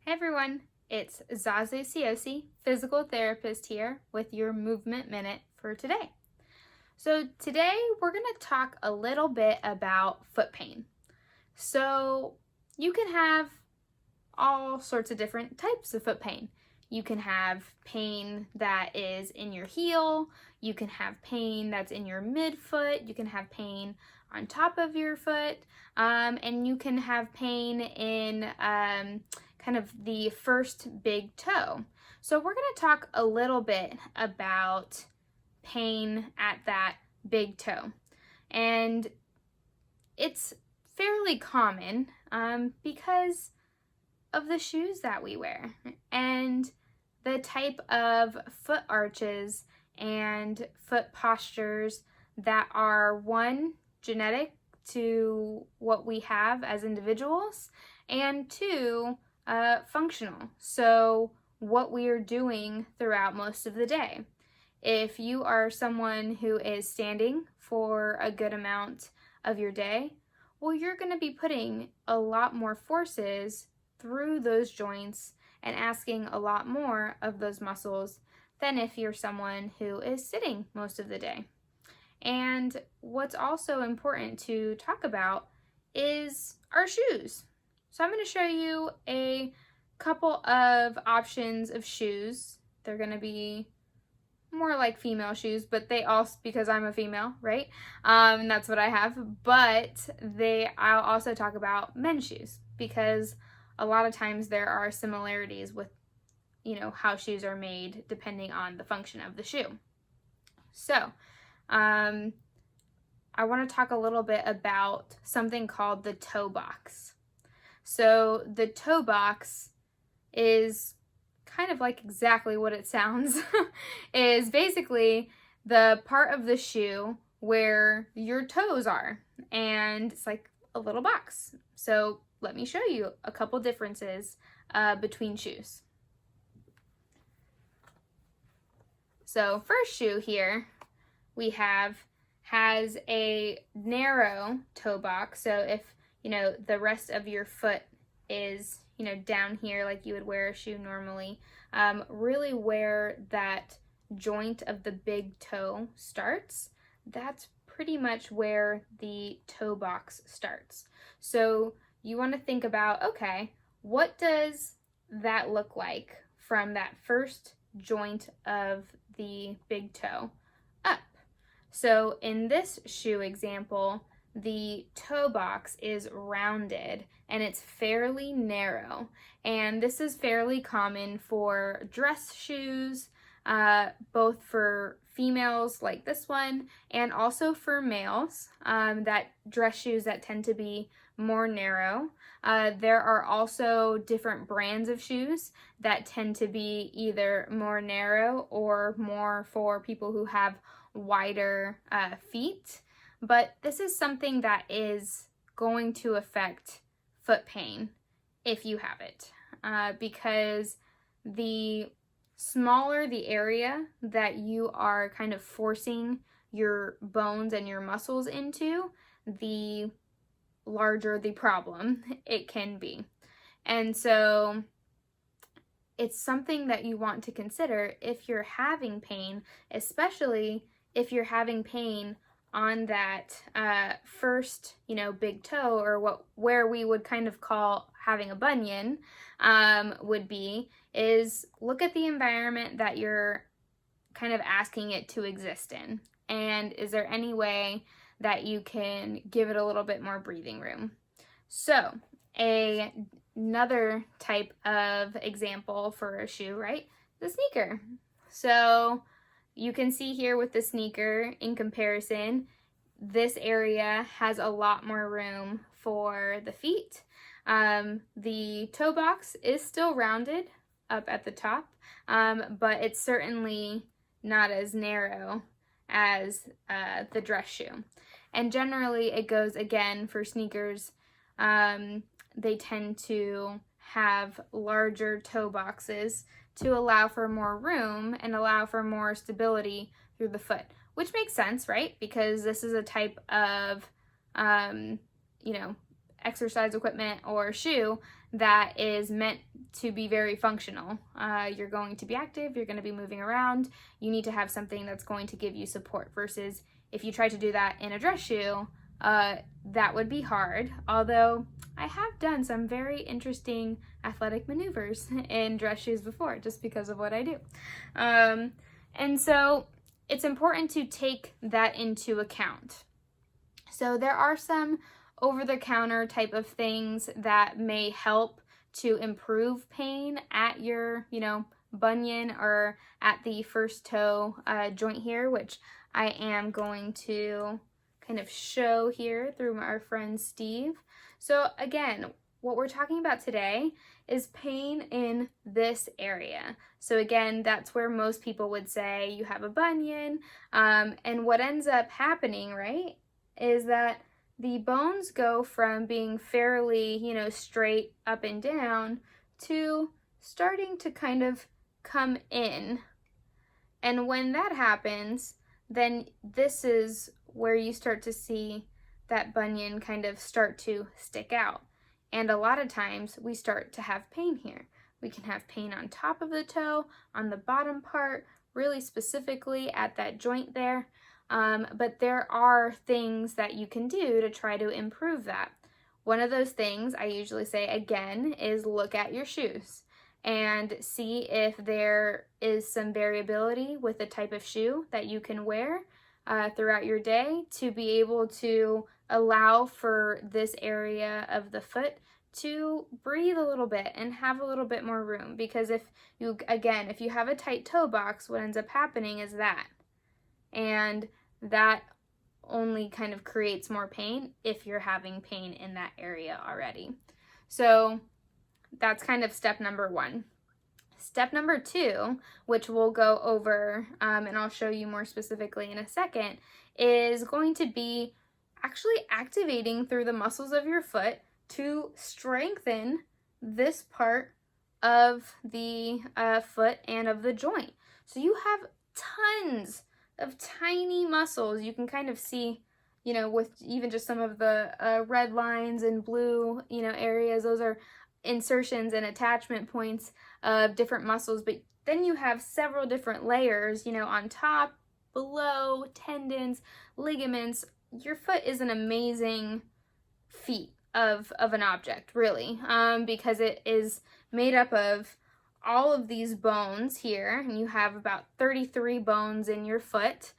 Hey everyone, it's Zazu Siosi, physical therapist here with your movement minute for today. So today we're going to talk a little bit about foot pain. So you can have all sorts of different types of foot pain. You can have pain that is in your heel, you can have pain that's in your midfoot, you can have pain on top of your foot, and you can have pain in kind of the first big toe. So we're going to talk a little bit about pain at that big toe. And it's fairly common because of the shoes that we wear and the type of foot arches and foot postures that are, one, genetic to what we have as individuals, and two, functional. So what we are doing throughout most of the day. If you are someone who is standing for a good amount of your day, well, you're going to be putting a lot more forces through those joints and asking a lot more of those muscles than if you're someone who is sitting most of the day. And what's also important to talk about is our shoes. So I'm going to show you a couple of options of shoes. They're going to be more like female shoes, but they also, because I'm a female, right? That's what I have. But I'll also talk about men's shoes because a lot of times there are similarities with, how shoes are made depending on the function of the shoe. So, I want to talk a little bit about something called the toe box. So the toe box is kind of like exactly what it sounds, is basically the part of the shoe where your toes are, and it's like a little box. So let me show you a couple differences between shoes. So first shoe here we has a narrow toe box. So if the rest of your foot is down here like you would wear a shoe normally, really where that joint of the big toe starts, that's pretty much where the toe box starts. So you want to think about, okay, what does that look like from that first joint of the big toe up? So in this shoe example, the toe box is rounded and it's fairly narrow. And this is fairly common for dress shoes, both for females like this one and also for males, that dress shoes that tend to be more narrow. There are also different brands of shoes that tend to be either more narrow or more for people who have wider feet. But this is something that is going to affect foot pain if you have it, because the smaller the area that you are kind of forcing your bones and your muscles into, the larger the problem it can be. And so it's something that you want to consider if you're having pain, especially if you're having pain on that first, big toe, or where we would kind of call having a bunion would be, is look at the environment that you're kind of asking it to exist in. And is there any way that you can give it a little bit more breathing room? So another type of example for a shoe, right? The sneaker. So you can see here with the sneaker, in comparison, this area has a lot more room for the feet. The toe box is still rounded up at the top, but it's certainly not as narrow as the dress shoe. And generally it goes, again, for sneakers, they tend to have larger toe boxes to allow for more room and allow for more stability through the foot, which makes sense, right? Because this is a type of, exercise equipment or shoe that is meant to be very functional. You're going to be active, you're going to be moving around. You need to have something that's going to give you support versus if you try to do that in a dress shoe, that would be hard. Although I have done some very interesting athletic maneuvers in dress shoes before just because of what I do. And so it's important to take that into account. So there are some over-the-counter type of things that may help to improve pain at your, bunion or at the first toe joint here, which I am going to kind of show here through our friend Steve. So again, what we're talking about today is pain in this area. So again, that's where most people would say you have a bunion. And what ends up happening, right, is that the bones go from being fairly, straight up and down to starting to kind of come in. And when that happens, then this is where you start to see that bunion kind of start to stick out. And a lot of times we start to have pain here. We can have pain on top of the toe, on the bottom part, really specifically at that joint there. But there are things that you can do to try to improve that. One of those things I usually say again is look at your shoes and see if there is some variability with the type of shoe that you can wear throughout your day to be able to allow for this area of the foot to breathe a little bit and have a little bit more room. Because if you have a tight toe box, what ends up happening is that. And that only kind of creates more pain if you're having pain in that area already. So that's kind of step number one. Step number two, which we'll go over and I'll show you more specifically in a second, is going to be actually activating through the muscles of your foot to strengthen this part of the foot and of the joint. So you have tons of tiny muscles. You can kind of see, with even just some of the red lines and blue, areas, those are insertions and attachment points of different muscles. But then you have several different layers, on top, below, tendons, ligaments. Your foot is an amazing feat of an object, really, because it is made up of all of these bones here, and you have about 33 bones in your foot,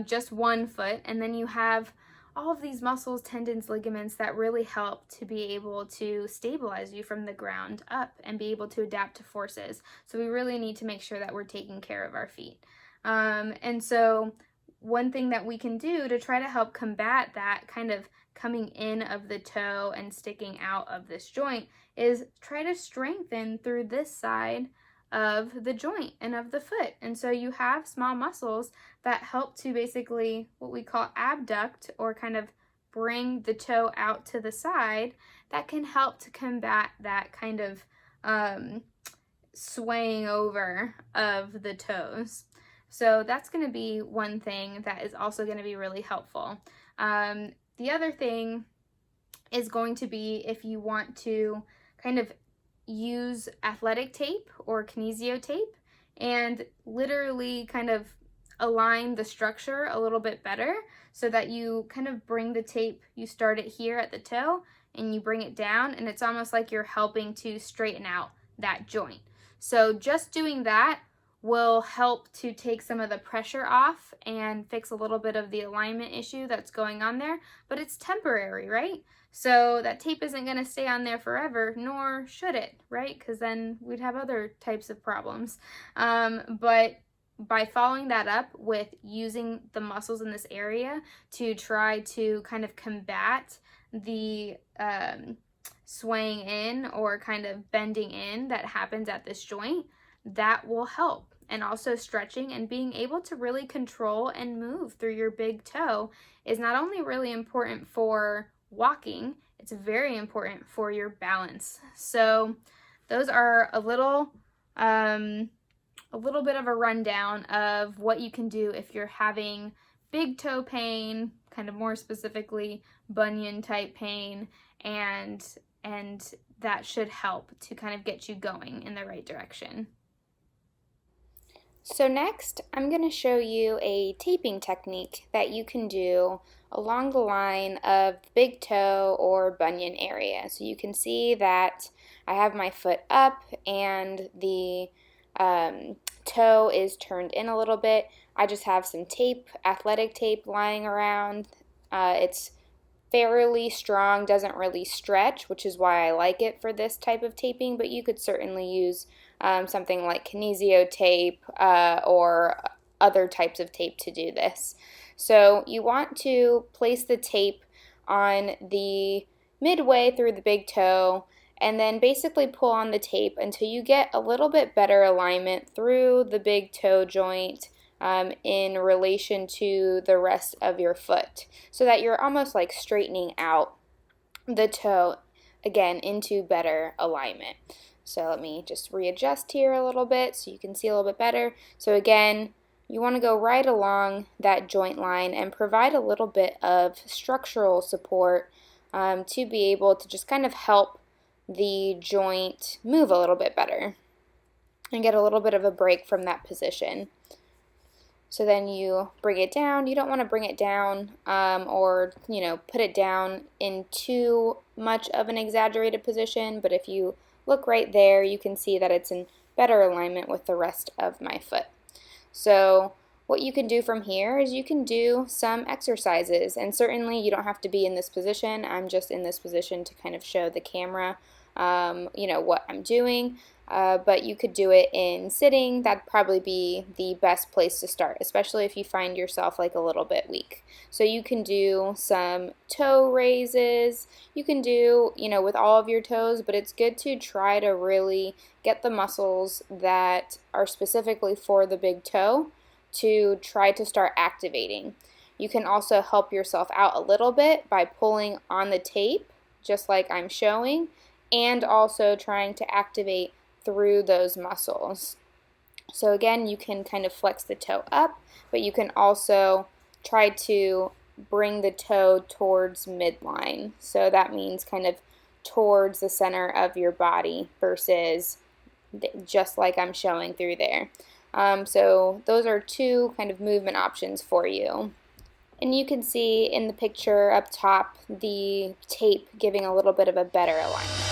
just one foot, and then you have all of these muscles, tendons, ligaments that really help to be able to stabilize you from the ground up and be able to adapt to forces. So we really need to make sure that we're taking care of our feet. And so one thing that we can do to try to help combat that kind of coming in of the toe and sticking out of this joint is try to strengthen through this side of the joint and of the foot. And so you have small muscles that help to basically what we call abduct, or kind of bring the toe out to the side, that can help to combat that kind of swaying over of the toes. So that's going to be one thing that is also going to be really helpful. The other thing is going to be if you want to kind of use athletic tape or kinesio tape and literally kind of align the structure a little bit better so that you kind of bring the tape, you start it here at the toe and you bring it down, and it's almost like you're helping to straighten out that joint. So just doing that will help to take some of the pressure off and fix a little bit of the alignment issue that's going on there, but it's temporary, right? So that tape isn't going to stay on there forever, nor should it, right? Because then we'd have other types of problems. But by following that up with using the muscles in this area to try to kind of combat the swaying in or kind of bending in that happens at this joint, that will help. And also stretching and being able to really control and move through your big toe is not only really important for walking, it's very important for your balance. So those are a little bit of a rundown of what you can do if you're having big toe pain, kind of more specifically bunion type pain, and that should help to kind of get you going in the right direction. So next, I'm going to show you a taping technique that you can do along the line of the big toe or bunion area. So you can see that I have my foot up and the toe is turned in a little bit. I just have some tape, athletic tape, lying around. It's fairly strong, doesn't really stretch, which is why I like it for this type of taping, but you could certainly use something like kinesio tape or other types of tape to do this. So you want to place the tape on the midway through the big toe and then basically pull on the tape until you get a little bit better alignment through the big toe joint in relation to the rest of your foot, so that you're almost like straightening out the toe again into better alignment. So let me just readjust here a little bit so you can see a little bit better. So again, you want to go right along that joint line and provide a little bit of structural support to be able to just kind of help the joint move a little bit better and get a little bit of a break from that position. So then you bring it down. You don't want to bring it down or put it down in too much of an exaggerated position, but if you look right there, you can see that it's in better alignment with the rest of my foot. So what you can do from here is you can do some exercises, and certainly you don't have to be in this position. I'm just in this position to kind of show the camera what I'm doing. But you could do it in sitting. That'd probably be the best place to start, especially if you find yourself like a little bit weak. So you can do some toe raises. You can do, with all of your toes, but it's good to try to really get the muscles that are specifically for the big toe to try to start activating. You can also help yourself out a little bit by pulling on the tape, just like I'm showing, and also trying to activate through those muscles. So again, you can kind of flex the toe up, but you can also try to bring the toe towards midline. So that means kind of towards the center of your body versus just like I'm showing through there. So those are two kind of movement options for you. And you can see in the picture up top the tape giving a little bit of a better alignment.